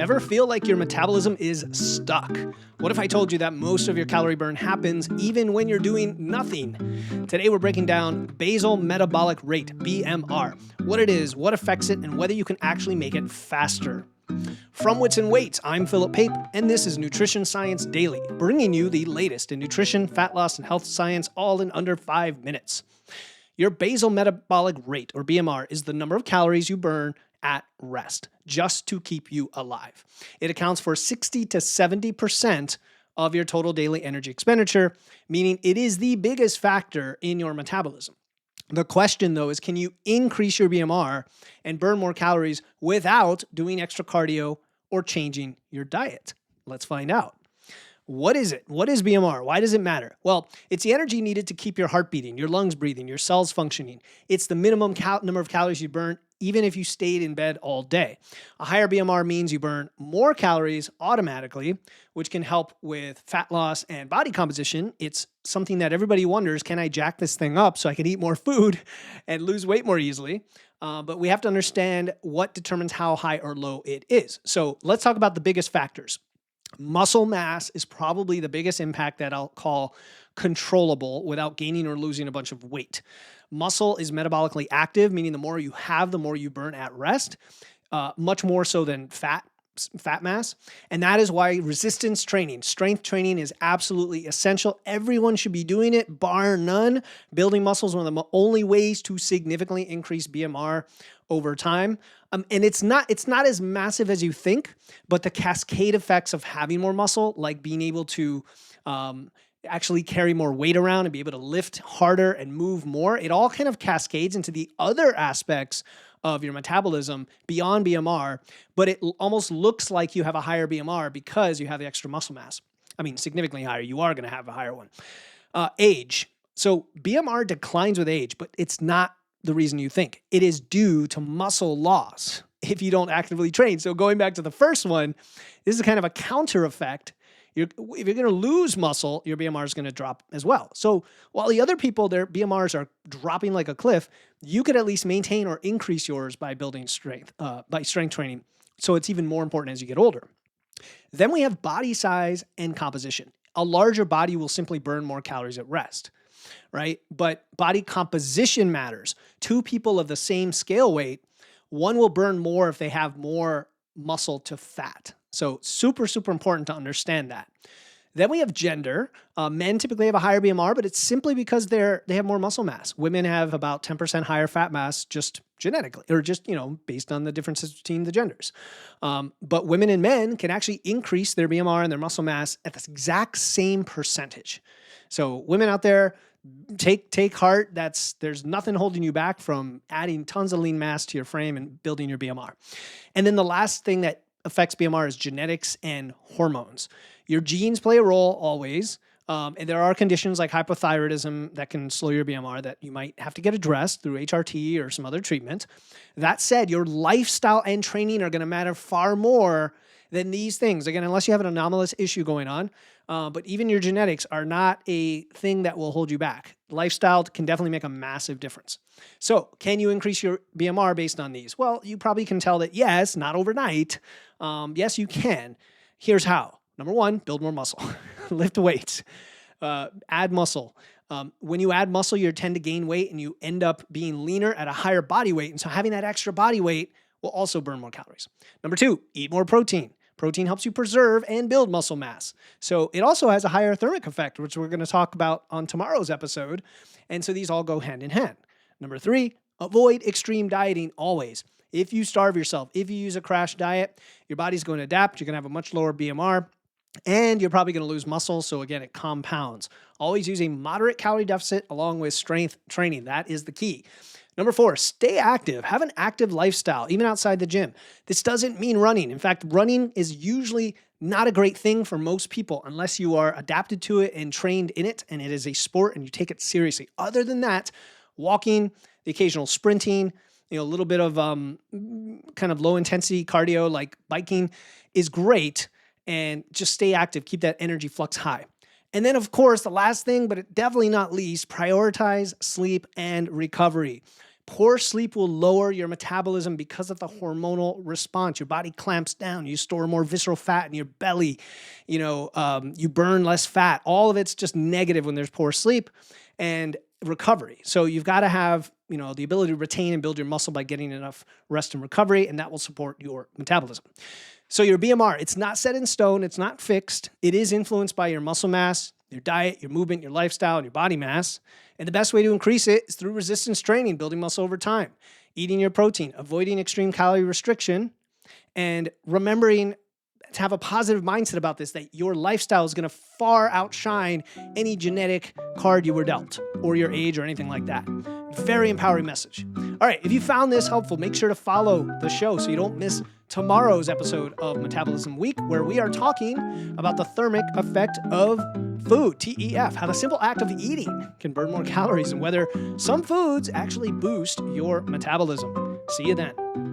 Ever feel like your metabolism is stuck? What if I told you that most of your calorie burn happens even when you're doing nothing? Today we're breaking down Basal Metabolic Rate, BMR, what it is, what affects it, and whether you can actually make it faster. From Wits and Weights, I'm Philip Pape, and this is Nutrition Science Daily, bringing you the latest in nutrition, fat loss, and health science all in under 5 minutes. Your basal metabolic rate, or BMR, is the number of calories you burn at rest, just to keep you alive. It accounts for 60 to 70% of your total daily energy expenditure, meaning it is the biggest factor in your metabolism. The question, though, is can you increase your BMR and burn more calories without doing extra cardio or changing your diet? Let's find out. What is it? What is BMR? Why does it matter? Well, it's the energy needed to keep your heart beating, your lungs breathing, your cells functioning. It's the minimum number of calories you burn even if you stayed in bed all day. A higher BMR means you burn more calories automatically, which can help with fat loss and body composition. It's something that everybody wonders, can I jack this thing up so I can eat more food and lose weight more easily? But we have to understand what determines how high or low it is. So let's talk about the biggest factors. Muscle mass is probably the biggest impact that I'll call controllable without gaining or losing a bunch of weight. Muscle is metabolically active, meaning the more you have, the more you burn at rest, much more so than fat mass. And that is why resistance training, strength training is absolutely essential. Everyone should be doing it, bar none. Building muscle is one of the only ways to significantly increase BMR over time. And it's not as massive as you think, but the cascade effects of having more muscle, like being able to actually carry more weight around and be able to lift harder and move more, it all kind of cascades into the other aspects of your metabolism beyond BMR, but it almost looks like you have a higher BMR because you have the extra muscle mass. I mean, significantly higher. You are going to have a higher one. Age. So BMR declines with age, but it's not the reason you think. It is due to muscle loss if you don't actively train. So going back to the first one, this is kind of a counter effect. If you're going to lose muscle, your BMR is going to drop as well. So while the other people, their BMRs are dropping like a cliff, you could at least maintain or increase yours by building strength, by strength training. So it's even more important as you get older. Then we have body size and composition. A larger body will simply burn more calories at rest, right? But body composition matters. Two people of the same scale weight, one will burn more if they have more muscle to fat. So super, super important to understand that. Then we have gender. Men typically have a higher BMR, but it's simply because they have more muscle mass. Women have about 10% higher fat mass just genetically, or just, based on the differences between the genders. But women and men can actually increase their BMR and their muscle mass at the exact same percentage. So women out there, take heart. There's nothing holding you back from adding tons of lean mass to your frame and building your BMR. And then the last thing that affects BMR is genetics and hormones. Your genes play a role always, and there are conditions like hypothyroidism that can slow your BMR that you might have to get addressed through HRT or some other treatment. That said, your lifestyle and training are going to matter far more than these things. Again, unless you have an anomalous issue going on, but even your genetics are not a thing that will hold you back. Lifestyle can definitely make a massive difference. So can you increase your BMR based on these? Well, you probably can tell that yes, not overnight. Yes, you can. Here's how. Number one, build more muscle. Lift weights. Add muscle. When you add muscle, you tend to gain weight and you end up being leaner at a higher body weight. And so having that extra body weight will also burn more calories. Number two, eat more protein. Protein helps you preserve and build muscle mass. So it also has a higher thermic effect, which we're going to talk about on tomorrow's episode. And so these all go hand in hand. Number three, avoid extreme dieting always. If you starve yourself, if you use a crash diet, your body's going to adapt. You're going to have a much lower BMR. And you're probably going to lose muscle. So again, it compounds. Always use a moderate calorie deficit along with strength training. That is the key. Number four, stay active. Have an active lifestyle, even outside the gym. This doesn't mean running. In fact, running is usually not a great thing for most people unless you are adapted to it and trained in it, and it is a sport and you take it seriously. Other than that, walking, the occasional sprinting, a little bit of kind of low intensity cardio like biking is great, and just stay active. Keep that energy flux high. And then, of course, the last thing, but definitely not least, prioritize sleep and recovery. Poor sleep will lower your metabolism because of the hormonal response. Your body clamps down. You store more visceral fat in your belly. You burn less fat. All of it's just negative when there's poor sleep and recovery. So you've got to have, the ability to retain and build your muscle by getting enough rest and recovery, and that will support your metabolism. So your BMR, it's not set in stone. It's not fixed. It is influenced by your muscle mass, your diet, your movement, your lifestyle, and your body mass. And the best way to increase it is through resistance training, building muscle over time, eating your protein, avoiding extreme calorie restriction, and remembering to have a positive mindset about this, that your lifestyle is going to far outshine any genetic card you were dealt or your age or anything like that. Very empowering message. All right, if you found this helpful, make sure to follow the show so you don't miss tomorrow's episode of Metabolism Week, where we are talking about the thermic effect of food, TEF, how the simple act of eating can burn more calories and whether some foods actually boost your metabolism. See you then.